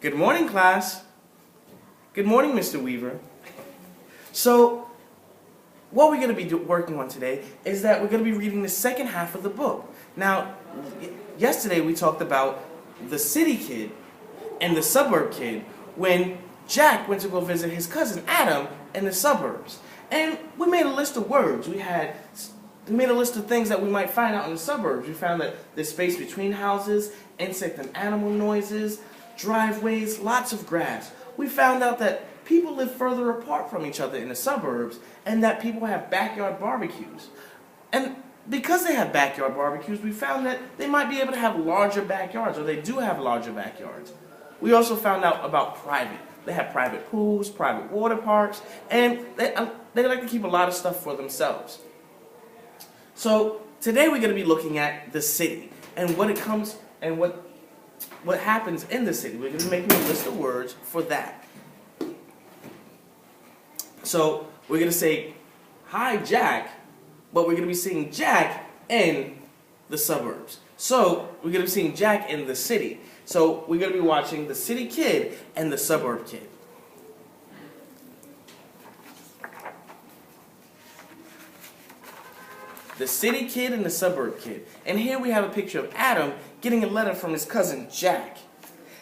Good morning, class. Good morning, Mr. Weaver. So, what we're going to be working on today is that we're going to be reading the second half of the book. Now, yesterday we talked about the city kid and the suburb kid when Jack went to go visit his cousin Adam in the suburbs. And we made a list of words. We made a list of things that we might find out in the suburbs. We found that there's space between houses, insect and animal noises, driveways, lots of grass. We found out that people live further apart from each other in the suburbs and that people have backyard barbecues. And because they have backyard barbecues, we found that they might be able to have larger backyards, or they do have larger backyards. We also found out about private. They have private pools, private water parks, and they like to keep a lot of stuff for themselves. So today we're going to be looking at the city and what it comes and what happens in the city. We're going to be making a list of words for that. So we're going to say, "Hi, Jack," but we're going to be seeing Jack in the suburbs. So we're going to be seeing Jack in the city. So we're going to be watching the city kid and the suburb kid. The city kid and the suburb kid. And here we have a picture of Adam getting a letter from his cousin Jack.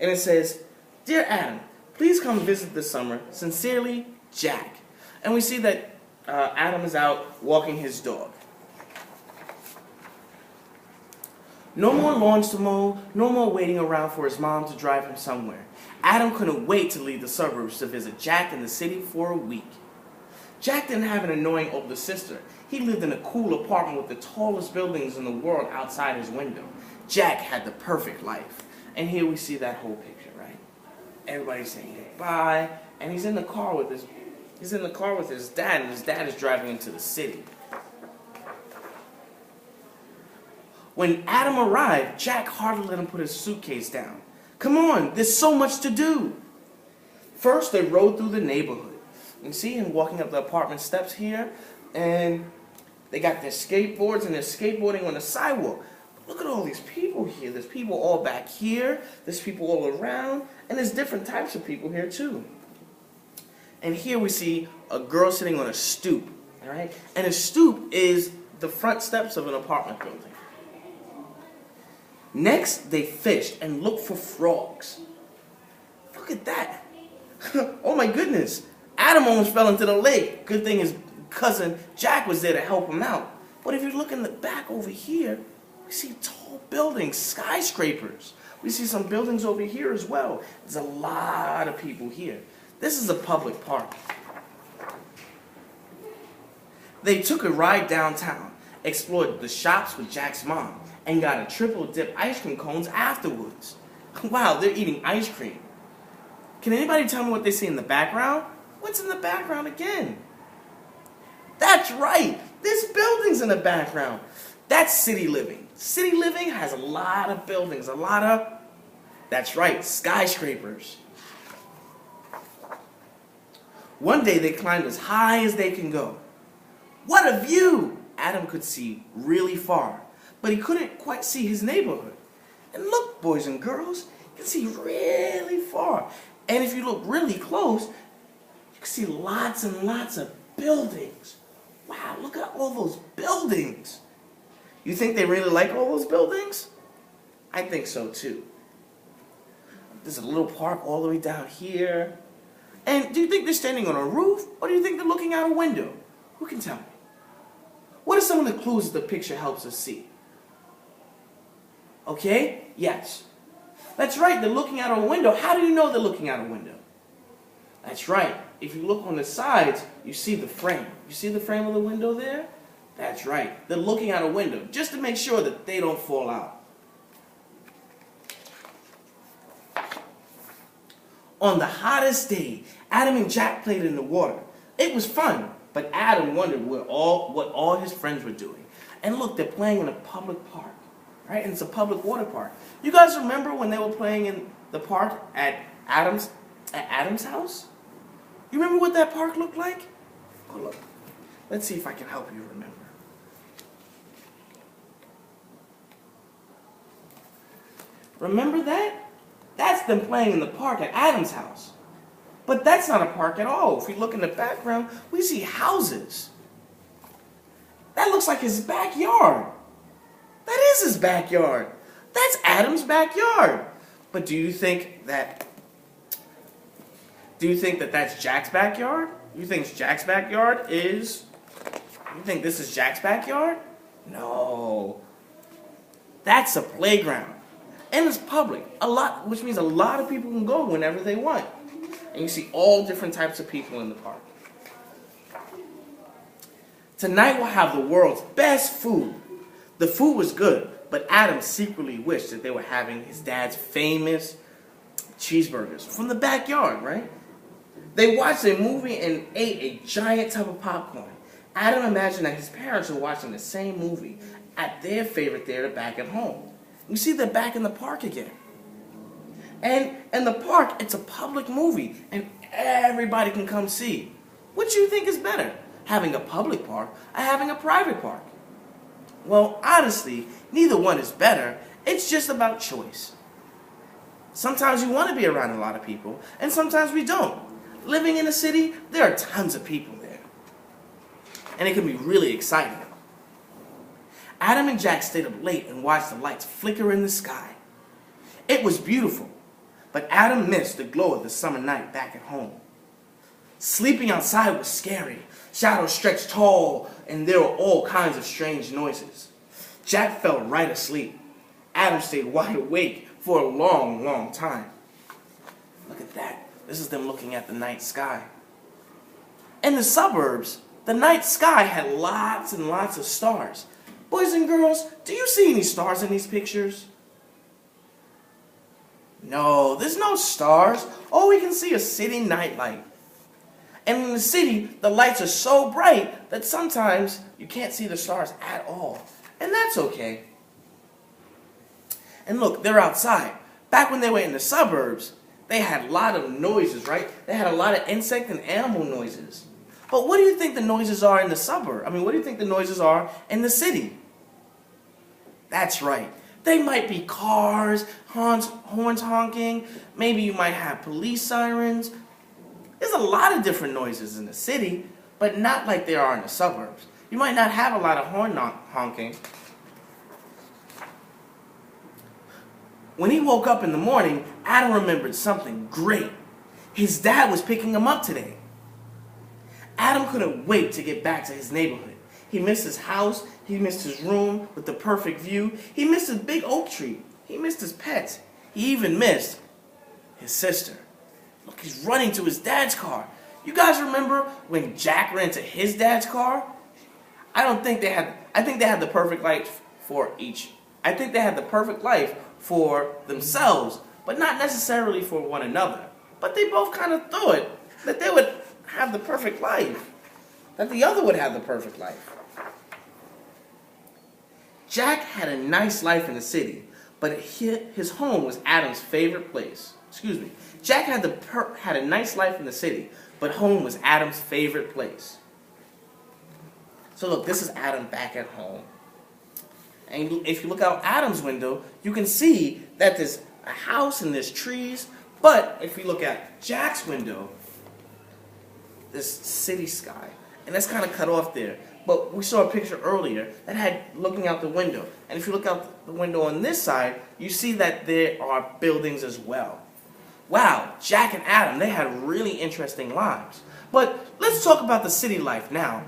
And it says, "Dear Adam, please come visit this summer. Sincerely, Jack." And we see that Adam is out walking his dog. No more lawns to mow, no more waiting around for his mom to drive him somewhere. Adam couldn't wait to leave the suburbs to visit Jack in the city for a week. Jack didn't have an annoying older sister. He lived in a cool apartment with the tallest buildings in the world outside his window. Jack had the perfect life. And here we see that whole picture, right? Everybody's saying goodbye, and he's in the car with his dad, and his dad is driving into the city. When Adam arrived, Jack hardly let him put his suitcase down. "Come on, there's so much to do." First, they rode through the neighborhood. You see him walking up the apartment steps here, and they got their skateboards, and they're skateboarding on the sidewalk. Look at all these people here. There's people all back here, there's people all around, and there's different types of people here too. And here we see a girl sitting on a stoop, all right? And a stoop is the front steps of an apartment building. Next, they fished and looked for frogs. Look at that. Oh my goodness. Adam almost fell into the lake. Good thing his cousin Jack was there to help him out. But if you look in the back over here, we see tall buildings, skyscrapers. We see some buildings over here as well. There's a lot of people here. This is a public park. They took a ride downtown, explored the shops with Jack's mom, and got a triple dip ice cream cones afterwards. Wow, they're eating ice cream. Can anybody tell me what they see in the background? What's in the background again? That's right, there's buildings in the background. That's city living. City living has a lot of buildings, that's right, skyscrapers. One day they climbed as high as they can go. What a view! Adam could see really far, but he couldn't quite see his neighborhood. And look, boys and girls, you can see really far. And if you look really close, you can see lots and lots of buildings. Wow, look at all those buildings. You think they really like all those buildings? I think so too. There's a little park all the way down here. And do you think they're standing on a roof, or do you think they're looking out a window? Who can tell me? What are some of the clues the picture helps us see? Okay? Yes. That's right, they're looking out a window. How do you know they're looking out a window? That's right. If you look on the sides, you see the frame. You see the frame of the window there? That's right. They're looking out a window just to make sure that they don't fall out. On the hottest day, Adam and Jack played in the water. It was fun, but Adam wondered what all his friends were doing. And look, they're playing in a public park, right? And it's a public water park. You guys remember when they were playing in the park at Adam's house? You remember what that park looked like? Oh, look. Let's see if I can help you remember. Remember that? That's them playing in the park at Adam's house. But that's not a park at all. If we look in the background, we see houses. That looks like his backyard. That is his backyard. That's Adam's backyard. But do you think that that's Jack's backyard? You think Jack's backyard is... You think this is Jack's backyard? No. That's a playground. And it's public. Which means a lot of people can go whenever they want. And you see all different types of people in the park. Tonight we'll have the world's best food. The food was good, but Adam secretly wished that they were having his dad's famous cheeseburgers from the backyard, right? They watched a movie and ate a giant tub of popcorn. Adam imagined that his parents were watching the same movie at their favorite theater back at home. You see, they're back in the park again. And in the park, it's a public movie, and everybody can come see. What do you think is better, having a public park or having a private park? Well, honestly, neither one is better. It's just about choice. Sometimes you want to be around a lot of people, and sometimes we don't. Living in a city, there are tons of people there. And it can be really exciting. Adam and Jack stayed up late and watched the lights flicker in the sky. It was beautiful, but Adam missed the glow of the summer night back at home. Sleeping outside was scary. Shadows stretched tall, and there were all kinds of strange noises. Jack fell right asleep. Adam stayed wide awake for a long, long time. Look at that. This is them looking at the night sky. In the suburbs, the night sky had lots and lots of stars. Boys and girls, do you see any stars in these pictures? No, there's no stars. All we can see is city nightlight. And in the city, the lights are so bright that sometimes you can't see the stars at all. And that's okay. And look, they're outside. Back when they were in the suburbs, they had a lot of noises, right? They had a lot of insect and animal noises. But what do you think the noises are in the suburb? What do you think the noises are in the city? That's right. They might be cars, horns honking. Maybe you might have police sirens. There's a lot of different noises in the city, but not like there are in the suburbs. You might not have a lot of horn honking. When he woke up in the morning, Adam remembered something great. His dad was picking him up today. Adam couldn't wait to get back to his neighborhood. He missed his house. He missed his room with the perfect view. He missed his big oak tree. He missed his pets. He even missed his sister. Look, he's running to his dad's car. You guys remember when Jack ran to his dad's car? I think they had the perfect life for each. I think they had the perfect life for themselves, but not necessarily for one another. But they both kind of thought that they would have the perfect life, that the other would have the perfect life. Jack had a nice life in the city, but his home was Adam's favorite place. Jack had a nice life in the city, but home was Adam's favorite place. So look, this is Adam back at home. And if you look out Adam's window, you can see that there's a house and there's trees. But if you look at Jack's window, there's city sky. And that's kind of cut off there. But we saw a picture earlier that had looking out the window. And if you look out the window on this side, you see that there are buildings as well. Wow, Jack and Adam, they had really interesting lives. But let's talk about the city life now.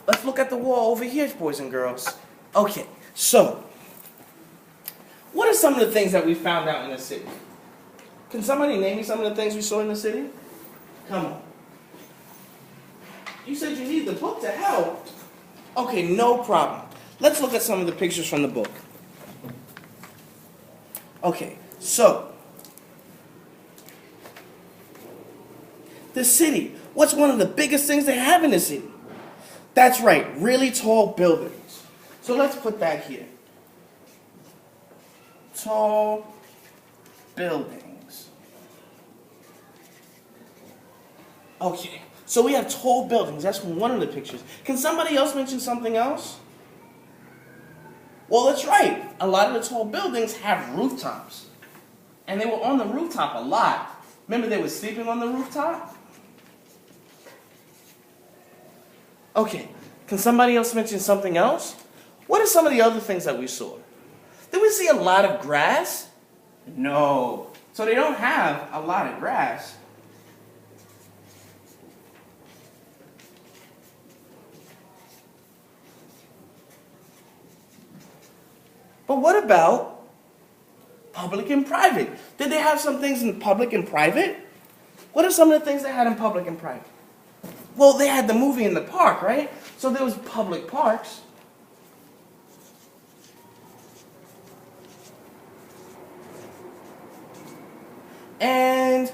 Let's look at the wall over here, boys and girls. Okay, so, what are some of the things that we found out in the city? Can somebody name me some of the things we saw in the city? Come on. You said you need the book to help. Okay, no problem. Let's look at some of the pictures from the book. Okay, so, the city. What's one of the biggest things they have in the city? That's right, really tall buildings. So let's put that here. Tall buildings. Okay, so we have tall buildings. That's one of the pictures. Can somebody else mention something else? Well, that's right. A lot of the tall buildings have rooftops. And they were on the rooftop a lot. Remember they were sleeping on the rooftop? Okay, can somebody else mention something else? What are some of the other things that we saw? Did we see a lot of grass? No. So they don't have a lot of grass. But what about public and private? Did they have some things in public and private? What are some of the things they had in public and private? Well, they had the movie in the park, right? So there was public parks. And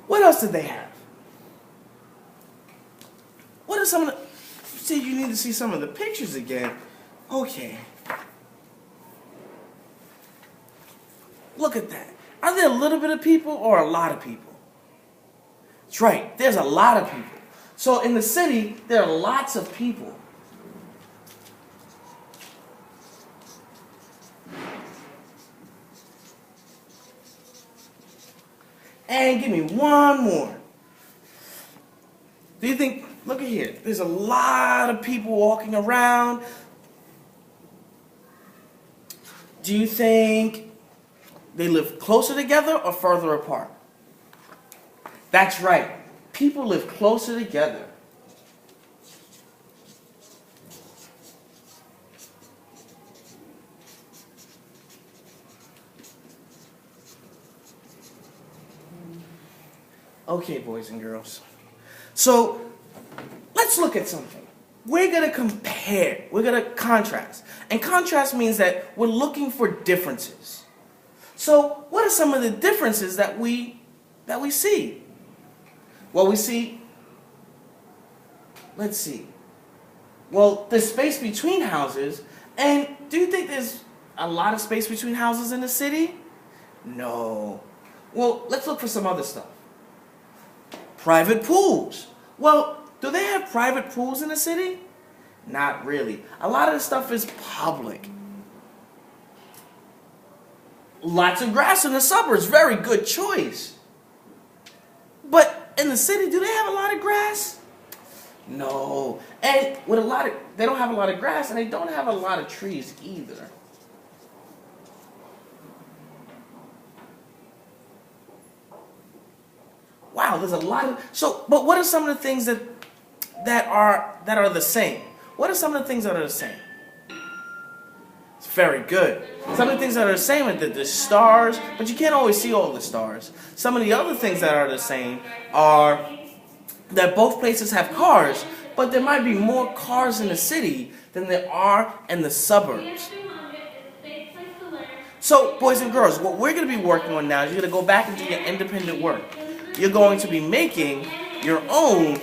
what else did they have? What are some of the... See, you need to see some of the pictures again. Okay. Look at that. Are there a little bit of people or a lot of people? That's right. There's a lot of people. So in the city, there are lots of people. And give me one more. Do you think, look at here, there's a lot of people walking around. Do you think they live closer together or further apart? That's right. People live closer together. Okay, boys and girls. So, let's look at something. We're going to compare. We're going to contrast. And contrast means that we're looking for differences. So, what are some of the differences that we see? Well, we see, let's see. Well, there's space between houses. And do you think there's a lot of space between houses in the city? No. Well, let's look for some other stuff. Private pools. Well, do they have private pools in the city? Not really. A lot of the stuff is public. Lots of grass in the suburbs. Very good choice. But in the city, do they have a lot of grass? No. And with they don't have a lot of grass, and they don't have a lot of trees either. Wow, there's a lot of... but what are some of the things that are the same? What are some of the things that are the same? It's very good. Some of the things that are the same are the stars, but you can't always see all the stars. Some of the other things that are the same are that both places have cars, but there might be more cars in the city than there are in the suburbs. So, boys and girls, what we're going to be working on now is you're going to go back and do your independent work. You're going to be making your own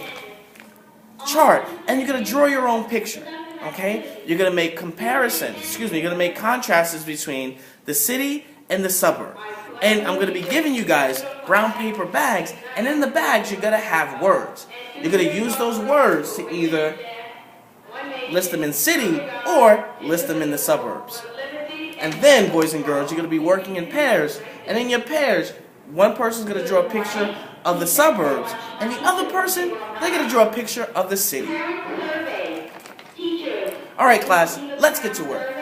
chart, and you're going to draw your own picture, okay? You're going to make comparisons, you're going to make contrasts between the city and the suburb. And I'm going to be giving you guys brown paper bags, and in the bags you're going to have words. You're going to use those words to either list them in city or list them in the suburbs. And then, boys and girls, you're going to be working in pairs, and in your pairs, one person's going to draw a picture of the suburbs, and the other person, they're going to draw a picture of the city. Alright, class, let's get to work.